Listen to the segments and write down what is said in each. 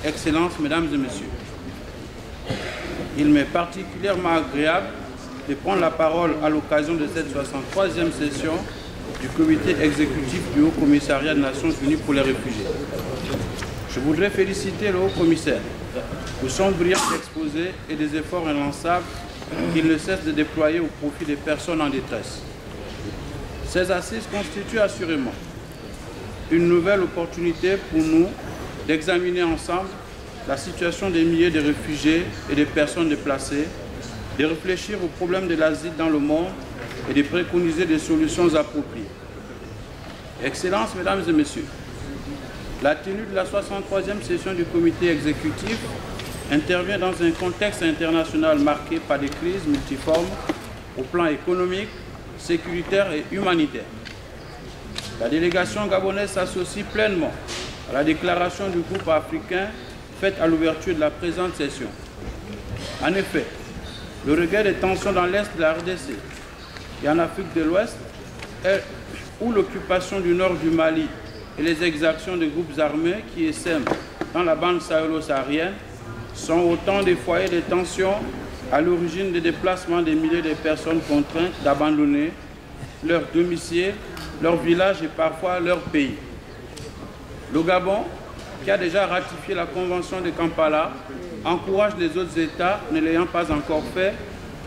Excellences, Mesdames et Messieurs, il m'est particulièrement agréable de prendre la parole à l'occasion de cette 63e session du comité exécutif du Haut Commissariat des Nations Unies pour les réfugiés. Je voudrais féliciter le Haut Commissaire pour son brillant exposé et des efforts inlançables qu'il ne cesse de déployer au profit des personnes en détresse. Ces assises constituent assurément une nouvelle opportunité pour nous d'examiner ensemble la situation des milliers de réfugiés et de personnes déplacées, de réfléchir aux problèmes de l'asile dans le monde et de préconiser des solutions appropriées. Excellences, Mesdames et Messieurs, la tenue de la 63e session du comité exécutif intervient dans un contexte international marqué par des crises multiformes au plan économique, sécuritaire et humanitaire. La délégation gabonaise s'associe pleinement à la déclaration du groupe africain faite à l'ouverture de la présente session. En effet, le regain des tensions dans l'est de la RDC et en Afrique de l'Ouest, où l'occupation du nord du Mali et les exactions de groupes armés qui essaiment dans la bande sahélo-saharienne sont autant des foyers de tensions à l'origine des déplacements des milliers de personnes contraintes d'abandonner leur domicile, leur village et parfois leur pays. Le Gabon, qui a déjà ratifié la Convention de Kampala, encourage les autres États, ne l'ayant pas encore fait,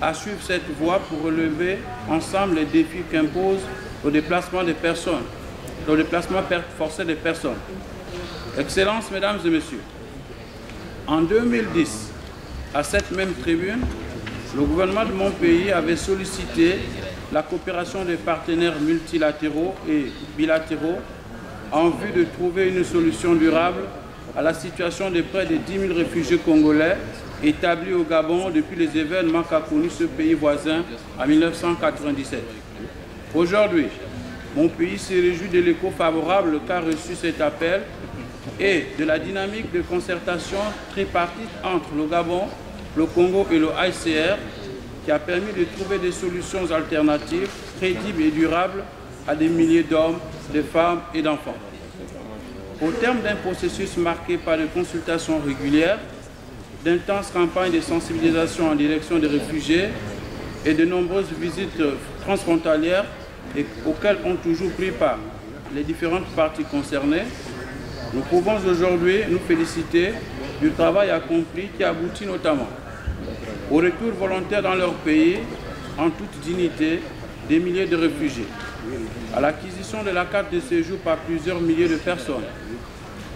à suivre cette voie pour relever ensemble les défis qu'impose le déplacement des personnes, le déplacement forcé des personnes. Excellences, Mesdames et Messieurs, en 2010, à cette même tribune, le gouvernement de mon pays avait sollicité la coopération des partenaires multilatéraux et bilatéraux en vue de trouver une solution durable à la situation de près de 10 000 réfugiés congolais établis au Gabon depuis les événements qu'a connus ce pays voisin en 1997. Aujourd'hui, mon pays se réjouit de l'écho favorable qu'a reçu cet appel et de la dynamique de concertation tripartite entre le Gabon, le Congo et le HCR qui a permis de trouver des solutions alternatives, crédibles et durables à des milliers d'hommes, de femmes et d'enfants. Au terme d'un processus marqué par des consultations régulières, d'intenses campagnes de sensibilisation en direction des réfugiés et de nombreuses visites transfrontalières auxquelles ont toujours pris part les différentes parties concernées, nous pouvons aujourd'hui nous féliciter du travail accompli qui aboutit notamment au retour volontaire dans leur pays en toute dignité des milliers de réfugiés, à l'acquisition de la carte de séjour par plusieurs milliers de personnes,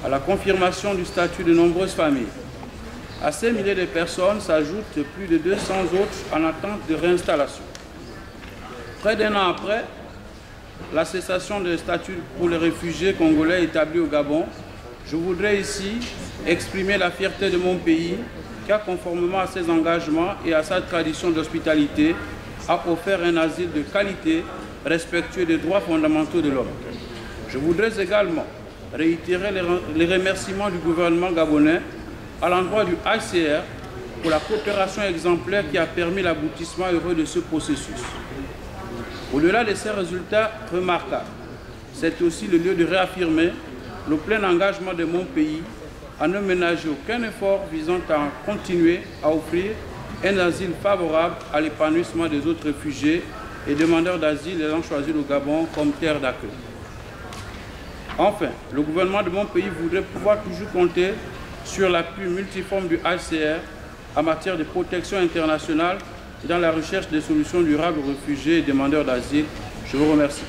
à la confirmation du statut de nombreuses familles. À ces milliers de personnes s'ajoutent plus de 200 autres en attente de réinstallation. Près d'un an après la cessation de statut pour les réfugiés congolais établis au Gabon, je voudrais ici exprimer la fierté de mon pays qui a, conformément à ses engagements et à sa tradition d'hospitalité, a offert un asile de qualité respectueux des droits fondamentaux de l'homme. Je voudrais également réitérer les remerciements du gouvernement gabonais à l'endroit du HCR pour la coopération exemplaire qui a permis l'aboutissement heureux de ce processus. Au-delà de ces résultats remarquables, c'est aussi le lieu de réaffirmer le plein engagement de mon pays à ne ménager aucun effort visant à continuer à offrir un asile favorable à l'épanouissement des autres réfugiés et demandeurs d'asile ayant choisi le Gabon comme terre d'accueil. Enfin, le gouvernement de mon pays voudrait pouvoir toujours compter sur l'appui multiforme du HCR en matière de protection internationale et dans la recherche des solutions durables aux réfugiés et demandeurs d'asile. Je vous remercie.